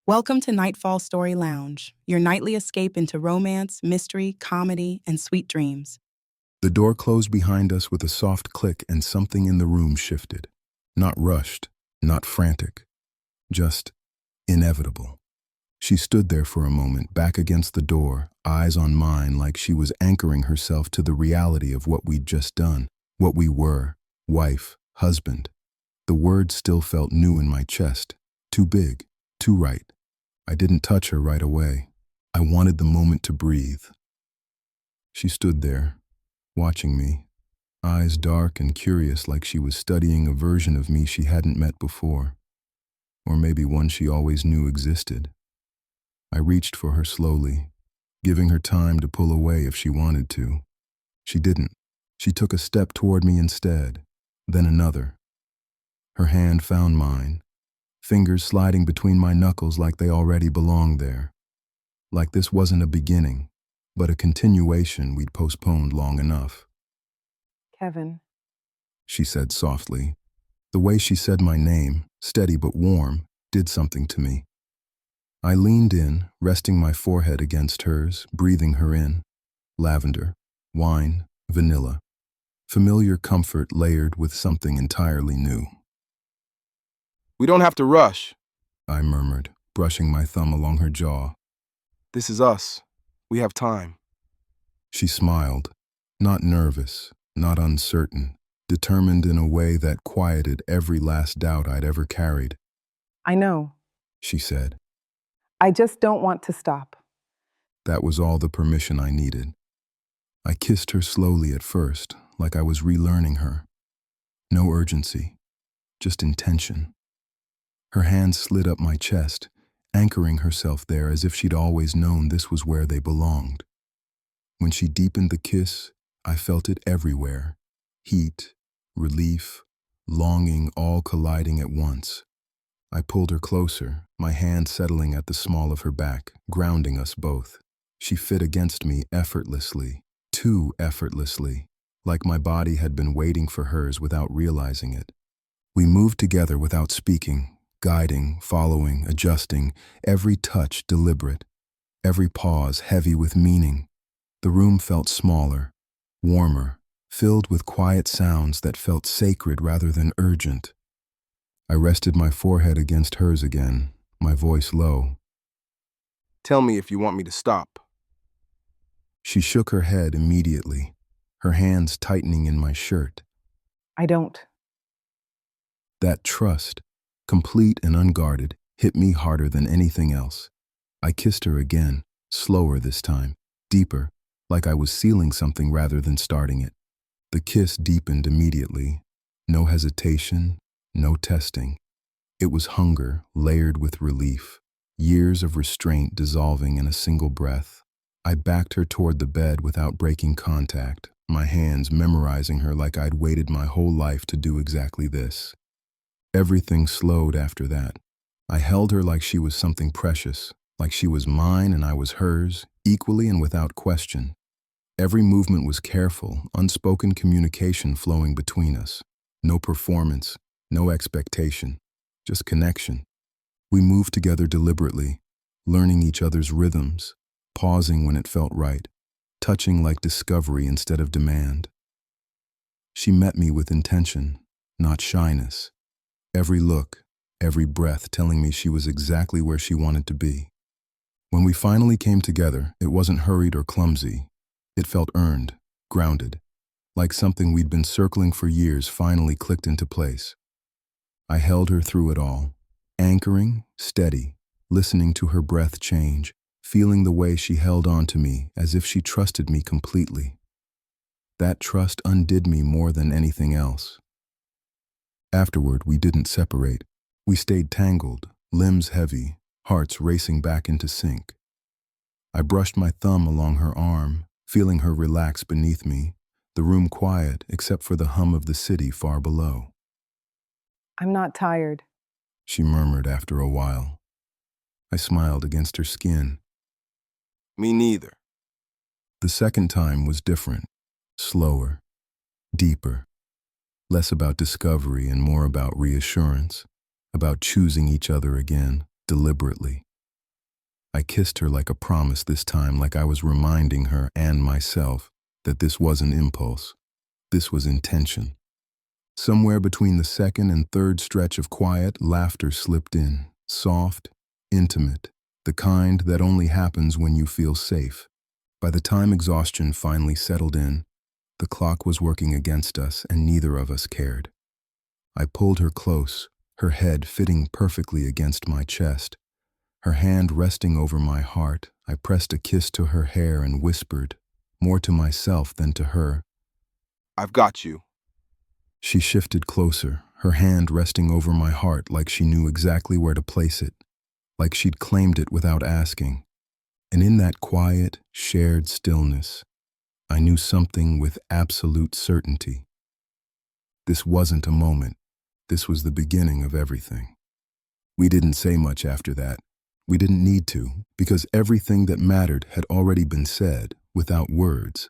Welcome to Nightfall Story Lounge, your nightly escape into romance, mystery, comedy, and sweet dreams. The door closed behind us with a soft click and something in the room shifted. Not rushed, not frantic, just inevitable. She stood there for a moment, back against the door, eyes on mine like she was anchoring herself to the reality of what we'd just done, what we were, wife, husband. The words still felt new in my chest, too big, too right. I didn't touch her right away. I wanted the moment to breathe. She stood there, watching me, eyes dark and curious like she was studying a version of me she hadn't met before, or maybe one she always knew existed. I reached for her slowly, giving her time to pull away if she wanted to. She didn't. She took a step toward me instead, then another. Her hand found mine, fingers sliding between my knuckles like they already belonged there. Like this wasn't a beginning, but a continuation we'd postponed long enough. Kevin. She said softly. The way she said my name, steady but warm, did something to me. I leaned in, resting my forehead against hers, breathing her in. Lavender, wine, vanilla. Familiar comfort layered with something entirely new. We don't have to rush. I murmured, brushing my thumb along her jaw. This is us. We have time. She smiled, not nervous, not uncertain, determined in a way that quieted every last doubt I'd ever carried. I know. She said. I just don't want to stop. That was all the permission I needed. I kissed her slowly at first, like I was relearning her. No urgency, just intention. Her hand slid up my chest, anchoring herself there as if she'd always known this was where they belonged. When she deepened the kiss, I felt it everywhere. Heat, relief, longing all colliding at once. I pulled her closer, my hand settling at the small of her back, grounding us both. She fit against me effortlessly, too effortlessly, like my body had been waiting for hers without realizing it. We moved together without speaking, guiding, following, adjusting, every touch deliberate, every pause heavy with meaning. The room felt smaller, warmer, filled with quiet sounds that felt sacred rather than urgent. I rested my forehead against hers again, my voice low. Tell me if you want me to stop. She shook her head immediately, her hands tightening in my shirt. I don't. That trust, complete and unguarded, hit me harder than anything else. I kissed her again, slower this time, deeper, like I was sealing something rather than starting it. The kiss deepened immediately. No hesitation, no testing. It was hunger layered with relief, years of restraint dissolving in a single breath. I backed her toward the bed without breaking contact, my hands memorizing her like I'd waited my whole life to do exactly this. Everything slowed after that. I held her like she was something precious, like she was mine and I was hers, equally and without question. Every movement was careful, unspoken communication flowing between us. No performance, no expectation, just connection. We moved together deliberately, learning each other's rhythms, pausing when it felt right, touching like discovery instead of demand. She met me with intention, not shyness. Every look, every breath telling me she was exactly where she wanted to be. When we finally came together, it wasn't hurried or clumsy. It felt earned, grounded, like something we'd been circling for years finally clicked into place. I held her through it all, anchoring, steady, listening to her breath change, feeling the way she held on to me as if she trusted me completely. That trust undid me more than anything else. Afterward, we didn't separate. We stayed tangled, limbs heavy, hearts racing back into sync. I brushed my thumb along her arm, feeling her relax beneath me, the room quiet except for the hum of the city far below. I'm not tired. She murmured after a while. I smiled against her skin. Me neither. The second time was different, slower, deeper. Less about discovery and more about reassurance, about choosing each other again, deliberately, I kissed her like a promise this time, like I was reminding her and myself that this wasn't impulse. This was intention. Somewhere between the second and third stretch of quiet, laughter slipped in, soft, intimate, the kind that only happens when you feel safe. By the time exhaustion finally settled in, the clock was working against us and neither of us cared. I pulled her close, her head fitting perfectly against my chest. Her hand resting over my heart, I pressed a kiss to her hair and whispered, more to myself than to her, I've got you. She shifted closer, her hand resting over my heart like she knew exactly where to place it, like she'd claimed it without asking. And in that quiet, shared stillness, I knew something with absolute certainty. This wasn't a moment. This was the beginning of everything. We didn't say much after that. We didn't need to, because everything that mattered had already been said, without words.